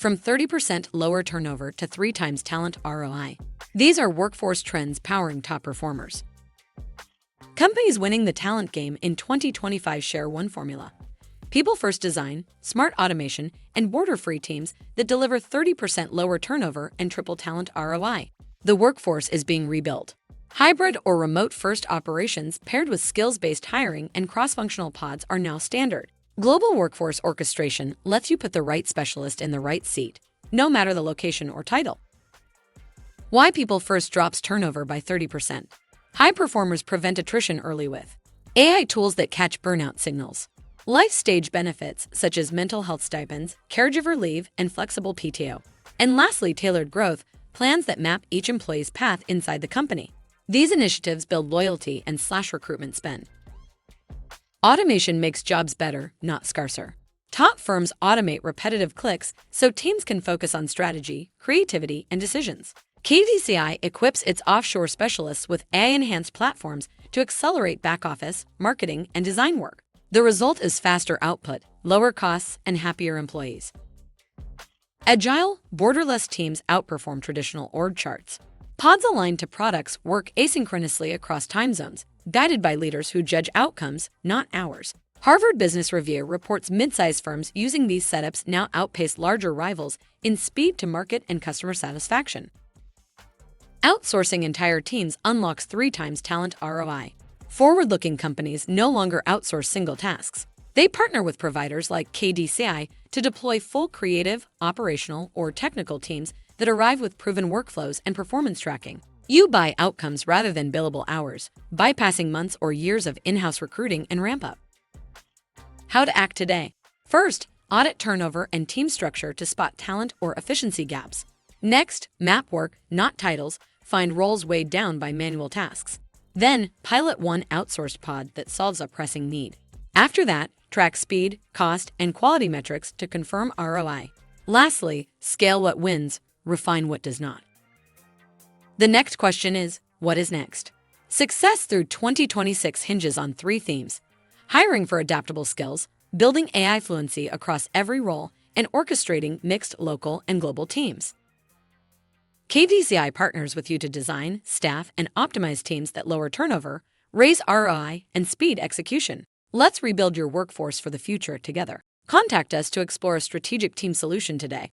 from 30% lower turnover to 3 times talent ROI. These are workforce trends powering top performers. Companies winning the talent game in 2025 share one formula: people-first design, smart automation, and border-free teams that deliver 30% lower turnover and triple talent ROI. The workforce is being rebuilt. Hybrid or remote-first operations paired with skills-based hiring and cross-functional pods are now standard. Global workforce orchestration lets you put the right specialist in the right seat, no matter the location or title. Why people first drops turnover by 30%. High performers prevent attrition early with AI tools that catch burnout signals, life stage benefits such as mental health stipends, caregiver leave, and flexible PTO. And lastly, tailored growth plans that map each employee's path inside the company. These initiatives build loyalty and slash recruitment spend. Automation makes jobs better, not scarcer. Top firms automate repetitive clicks so teams can focus on strategy, creativity, and decisions. KDCI equips its offshore specialists with AI-enhanced platforms to accelerate back-office, marketing, and design work. The result is faster output, lower costs, and happier employees. Agile, borderless teams outperform traditional org charts. Pods aligned to products work asynchronously across time zones, guided by leaders who judge outcomes, not hours. Harvard Business Review reports mid-sized firms using these setups now outpace larger rivals in speed to market and customer satisfaction. Outsourcing entire teams unlocks 3 times talent ROI. Forward-looking companies no longer outsource single tasks. They partner with providers like KDCI to deploy full creative, operational, or technical teams that arrive with proven workflows and performance tracking. You buy outcomes rather than billable hours, bypassing months or years of in-house recruiting and ramp-up. How to act today. First, audit turnover and team structure to spot talent or efficiency gaps. Next, map work, not titles, find roles weighed down by manual tasks. Then, pilot one outsourced pod that solves a pressing need. After that, track speed, cost, and quality metrics to confirm ROI. Lastly, scale what wins, refine what does not. The next question is, what is next? Success through 2026 hinges on 3 themes: hiring for adaptable skills, building AI fluency across every role, and orchestrating mixed local and global teams. KDCI partners with you to design, staff, and optimize teams that lower turnover, raise ROI, and speed execution. Let's rebuild your workforce for the future together. Contact us to explore a strategic team solution today.